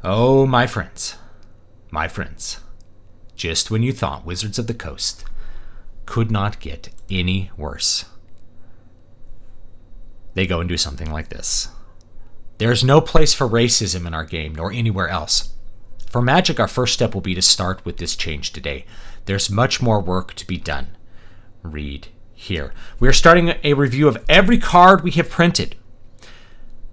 Oh, my friends, just when you thought Wizards of the Coast could not get any worse, they go and do something like this. There's no place for racism in our game, nor anywhere else. For Magic, our first step will be to start with this change today. There's much more work to be done. Read here. We are starting a review of every card we have printed.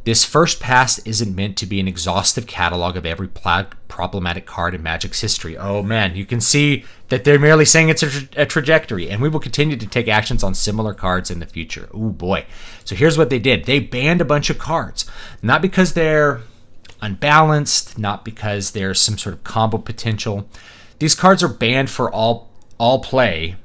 This first pass isn't meant to be an exhaustive catalog of every problematic card in Magic's history. Oh man, you can see that they're merely saying it's a trajectory, and we will continue to take actions on similar cards in the future. Oh boy. So here's what they did. They banned a bunch of cards. Not because they're unbalanced, not because there's some sort of combo potential. These cards are banned for all play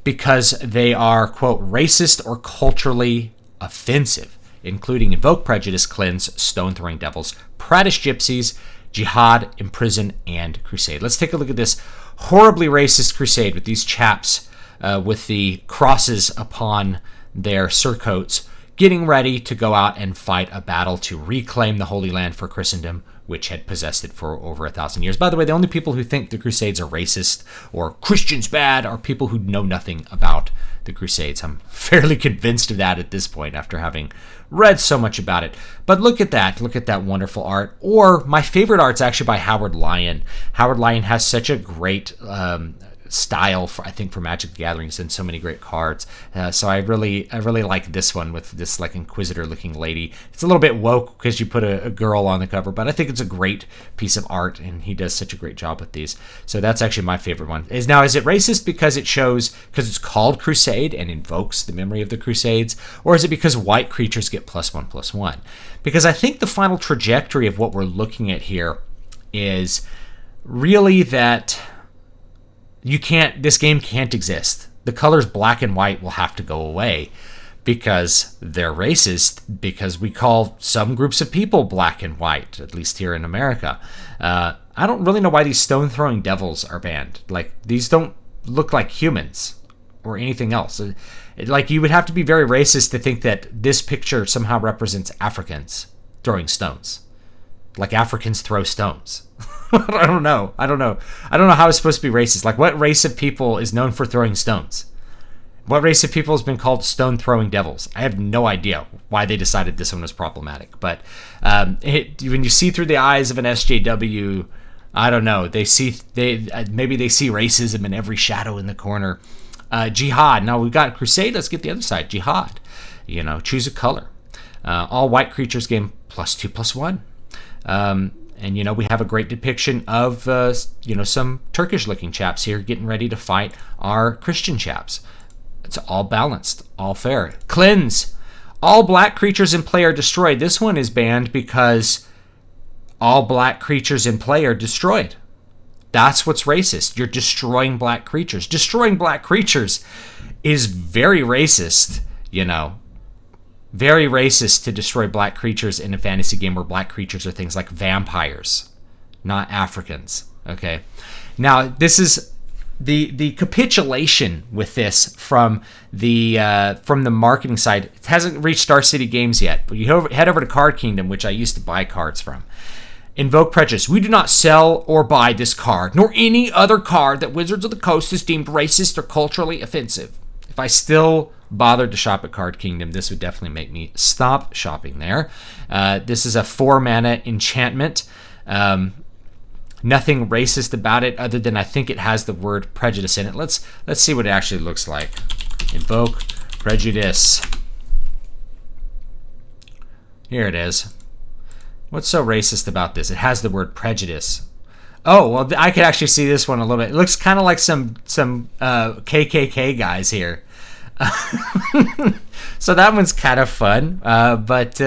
because they are, quote, racist or culturally offensive, including Invoke Prejudice, Cleanse, Stone-Throwing Devils, Prattish Gypsies, Jihad, Imprison, and Crusade. Let's take a look at this horribly racist Crusade with these chaps with the crosses upon their surcoats, getting ready to go out and fight a battle to reclaim the Holy Land for Christendom, which had possessed it for over 1,000 years. By the way, the only people who think the Crusades are racist or Christians bad are people who know nothing about the Crusades. I'm fairly convinced of that at this point after having read so much about it. But look at that. Look at that wonderful art. Or my favorite art's actually by Howard Lyon. Howard Lyon has such a great style for, I think, for Magic the Gathering, and so many great cards. So I really like this one with this like Inquisitor looking lady. It's a little bit woke because you put a girl on the cover, but I think it's a great piece of art, and he does such a great job with these. So that's actually my favorite one. Is it racist because it's called Crusade and invokes the memory of the Crusades, or is it because white creatures get +1/+1? Because I think the final trajectory of what we're looking at here is really that this game can't exist. The colors black and white will have to go away because they're racist, because we call some groups of people black and white, at least here in America. I don't really know why these stone-throwing devils are banned. Like, these don't look like humans or anything else. Like, you would have to be very racist to think that this picture somehow represents Africans throwing stones. Like Africans throw stones. I don't know how it's supposed to be racist. Like, what race of people is known for throwing stones? What race of people has been called stone-throwing devils? I have no idea why they decided this one was problematic. But when you see through the eyes of an SJW, I don't know. Maybe they see racism in every shadow in the corner. Jihad. Now we've got Crusade. Let's get the other side. Jihad. Choose a color. All white creatures gain +2/+1. And, we have a great depiction of, some Turkish-looking chaps here getting ready to fight our Christian chaps. It's all balanced, all fair. Cleanse. All black creatures in play are destroyed. This one is banned because all black creatures in play are destroyed. That's what's racist. You're destroying black creatures. Destroying black creatures is very racist, Very racist to destroy black creatures in a fantasy game where black creatures are things like vampires, not Africans. Okay. Now, this is the capitulation with this from the marketing side. It hasn't reached Star City Games yet, but you head over to Card Kingdom, which I used to buy cards from. Invoke Prejudice. We do not sell or buy this card, nor any other card that Wizards of the Coast is deemed racist or culturally offensive. If I still bothered to shop at Card Kingdom, this would definitely make me stop shopping there. This is a 4-mana enchantment. Nothing racist about it other than I think it has the word prejudice in it. Let's see what it actually looks like. Invoke Prejudice. Here it is. What's so racist about this? It has the word prejudice. Oh, well, I could actually see this one a little bit. It looks kind of like some KKK guys here. So that one's kind of fun. But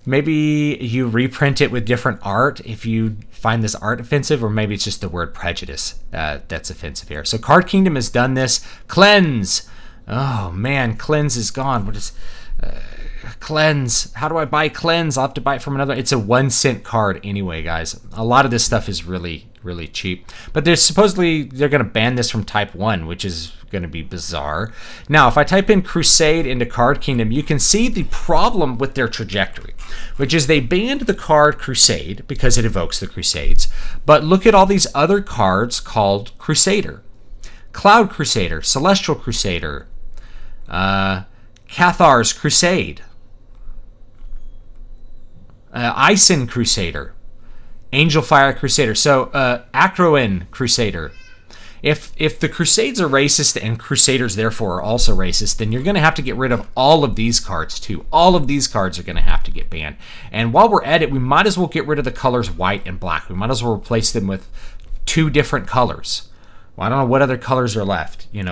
maybe you reprint it with different art if you find this art offensive, or maybe it's just the word prejudice that's offensive here. So Card Kingdom has done this. Cleanse. Oh, man, Cleanse is gone. What is... Cleanse. How do I buy Cleanse? I'll have to buy it from another. It's a 1-cent card anyway, guys. A lot of this stuff is really really cheap. But they're supposedly going to ban this from Type 1, which is going to be bizarre. Now, if I type in Crusade into Card Kingdom, you can see the problem with their trajectory, which is they banned the card Crusade because it evokes the Crusades. But look at all these other cards called Crusader. Cloud Crusader, Celestial Crusader, Cathar's Crusade, Ison Crusader, Angel Fire Crusader, so Acroin Crusader. If the Crusades are racist and Crusaders therefore are also racist, then you're going to have to get rid of all of these cards too. All of these cards are going to have to get banned. And while we're at it, we might as well get rid of the colors white and black. We might as well replace them with 2 different colors. Well, I don't know what other colors are left. You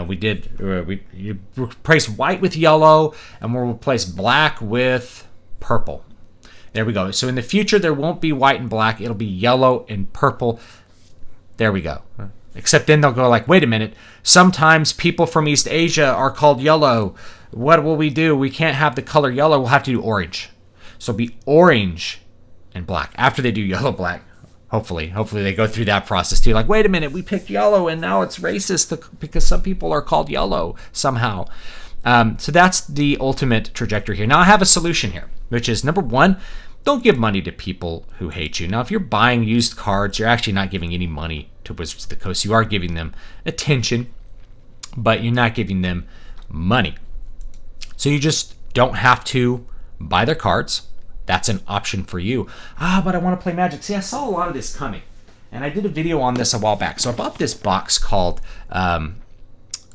replace white with yellow, and we'll replace black with purple. There we go. So in the future, there won't be white and black. It'll be yellow and purple. There we go. Except then they'll go like, wait a minute. Sometimes people from East Asia are called yellow. What will we do? We can't have the color yellow. We'll have to do orange. So it'll be orange and black. After they do yellow, black. Hopefully they go through that process too. Like, wait a minute. We picked yellow and now it's racist because some people are called yellow somehow. So that's the ultimate trajectory here. Now I have a solution here, which is number 1, don't give money to people who hate you. Now, if you're buying used cards, you're actually not giving any money to Wizards of the Coast. You are giving them attention, but you're not giving them money. So you just don't have to buy their cards. That's an option for you. But I want to play Magic. See, I saw a lot of this coming, and I did a video on this a while back. So I bought this box called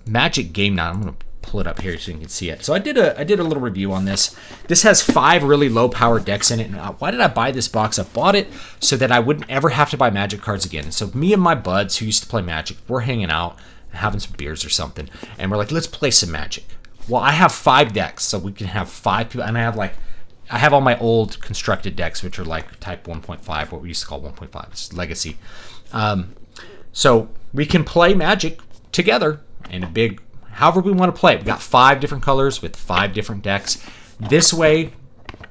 Magic Game Night. I'm going to pull it up here so you can see it. So I did a little review on this. This has 5 really low power decks in it. And why did I buy this box? I bought it so that I wouldn't ever have to buy Magic cards again. So me and my buds who used to play Magic, we're hanging out, having some beers or something, and we're like, let's play some Magic. Well, I have 5 decks, so we can have 5 people, and I have all my old constructed decks, which are like Type 1.5, what we used to call 1.5. It's Legacy. So we can play Magic together in a big, however we want to play it. We've got 5 different colors with 5 different decks. This way,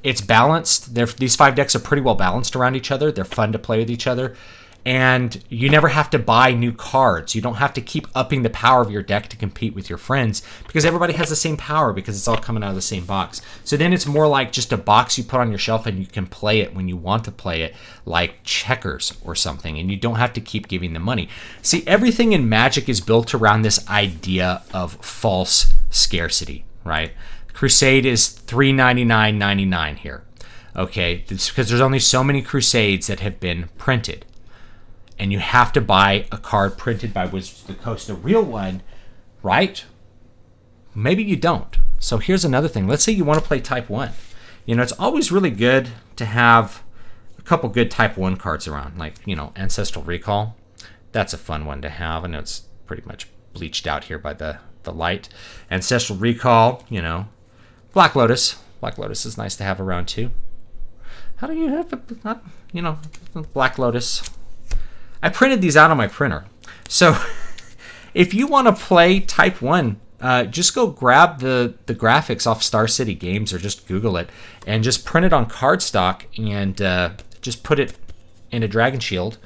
it's balanced. These 5 decks are pretty well balanced around each other. They're fun to play with each other. And you never have to buy new cards. You don't have to keep upping the power of your deck to compete with your friends because everybody has the same power because it's all coming out of the same box. So then it's more like just a box you put on your shelf and you can play it when you want to play it, like checkers or something, and you don't have to keep giving them money. See, everything in Magic is built around this idea of false scarcity, right? Crusade is $3.99.99 here. Okay, it's because there's only so many Crusades that have been printed. And you have to buy a card printed by Wizards of the Coast, a real one, right? Maybe you don't. So here's another thing. Let's say you want to play Type 1. You know, it's always really good to have a couple good Type 1 cards around, like, you know, Ancestral Recall. That's a fun one to have. I know it's pretty much bleached out here by the light. Ancestral Recall, you know. Black Lotus. Black Lotus is nice to have around too. How do you have, you know, Black Lotus? I printed these out on my printer. So if you want to play Type 1, just go grab the graphics off Star City Games or just Google it and just print it on cardstock and just put it in a Dragon Shield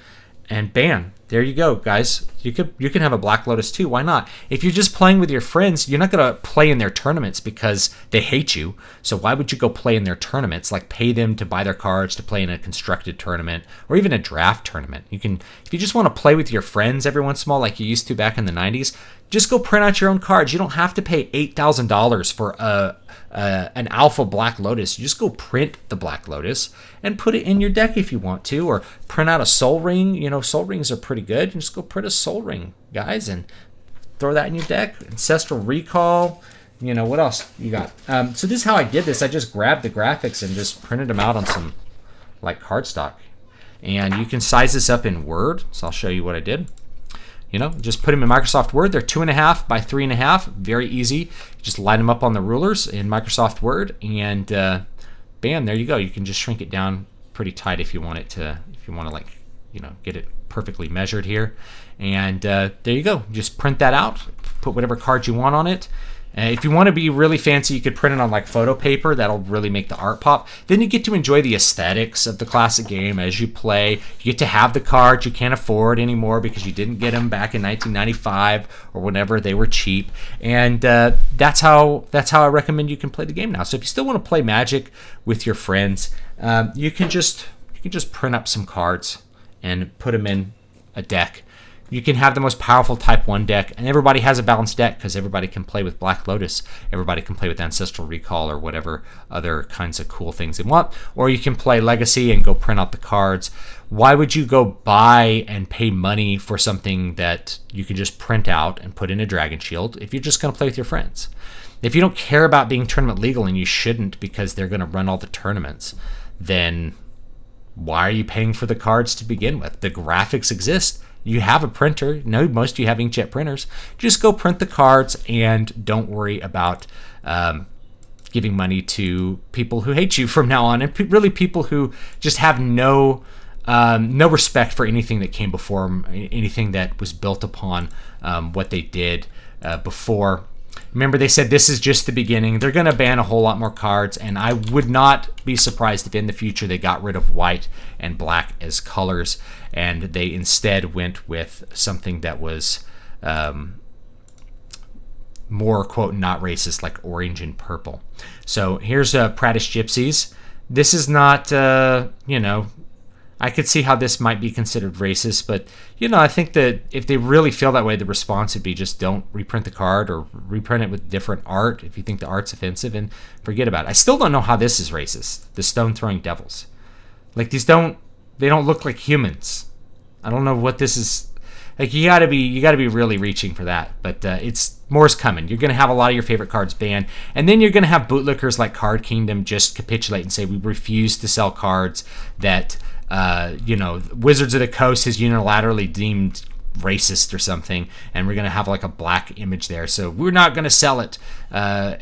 and bam, there you go, guys. You can have a Black Lotus too. Why not? If you're just playing with your friends, you're not going to play in their tournaments because they hate you. So why would you go play in their tournaments? Like pay them to buy their cards to play in a constructed tournament or even a draft tournament. You can, if you just want to play with your friends every once in a while like you used to back in the 90s, just go print out your own cards. You don't have to pay $8,000 for an Alpha Black Lotus. You just go print the Black Lotus and put it in your deck if you want to, or print out a Soul Ring. You know, Soul Rings are pretty good. You just go print a Soul Ring, guys, and throw that in your deck. Ancestral Recall. You know, what else you got? So this is how I did this. I just grabbed the graphics and just printed them out on some, like, cardstock. And you can size this up in Word. So I'll show you what I did. You know, just put them in Microsoft Word. They're 2.5 by 3.5. Very easy. Just line them up on the rulers in Microsoft Word, and bam, there you go. You can just shrink it down pretty tight if you want it to. If you want to, like, you know, get it perfectly measured here. And there you go. Just print that out. Put whatever card you want on it. If you want to be really fancy, you could print it on like photo paper. That'll really make the art pop. Then you get to enjoy the aesthetics of the classic game as you play. You get to have the cards you can't afford anymore because you didn't get them back in 1995 or whenever they were cheap. And that's how I recommend you can play the game now. So if you still want to play Magic with your friends, you can just print up some cards and put them in a deck. You can have the most powerful Type 1 deck, and everybody has a balanced deck because everybody can play with Black Lotus. Everybody can play with Ancestral Recall or whatever other kinds of cool things they want. Or you can play Legacy and go print out the cards. Why would you go buy and pay money for something that you can just print out and put in a Dragon Shield if you're just going to play with your friends? If you don't care about being tournament legal, and you shouldn't because they're going to run all the tournaments, then why are you paying for the cards to begin with? The graphics exist. You have a printer. No, most of you have inkjet printers. Just go print the cards and don't worry about giving money to people who hate you from now on, and really people who just have no respect for anything that came before them, anything that was built upon what they did before. Remember, they said this is just the beginning. They're going to ban a whole lot more cards, and I would not be surprised if in the future they got rid of white and black as colors, and they instead went with something that was more, quote, not racist, like orange and purple. So here's Prattish Gypsies. This is not, I could see how this might be considered racist, but, I think that if they really feel that way, the response would be just don't reprint the card or reprint it with different art if you think the art's offensive, and forget about it. I still don't know how this is racist, the stone-throwing devils. Like, they don't look like humans. I don't know what this is. Like, you gotta be really reaching for that, but it's more's coming. You're gonna have a lot of your favorite cards banned, and then you're gonna have bootlickers like Card Kingdom just capitulate and say we refuse to sell cards that Wizards of the Coast has unilaterally deemed racist or something, and we're gonna have like a black image there, so we're not gonna sell it.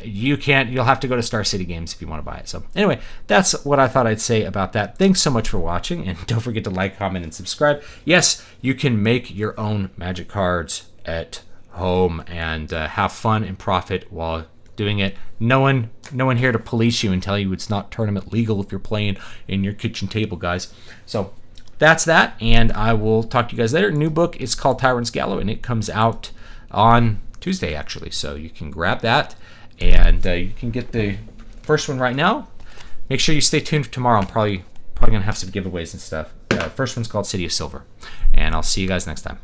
You'll have to go to Star City Games if you want to buy it. So anyway, that's what I thought I'd say about that. Thanks so much for watching, and don't forget to like, comment, and subscribe. Yes, you can make your own Magic cards at home and have fun and profit while doing it. No one here to police you and tell you it's not tournament legal if you're playing in your kitchen table, guys. So that's that, and I will talk to you guys later. New book is called Tyrant's Gallow, and it comes out on Tuesday, actually. So you can grab that, and you can get the first one right now. Make sure you stay tuned for tomorrow. I'm probably going to have some giveaways and stuff. First one's called City of Silver, and I'll see you guys next time.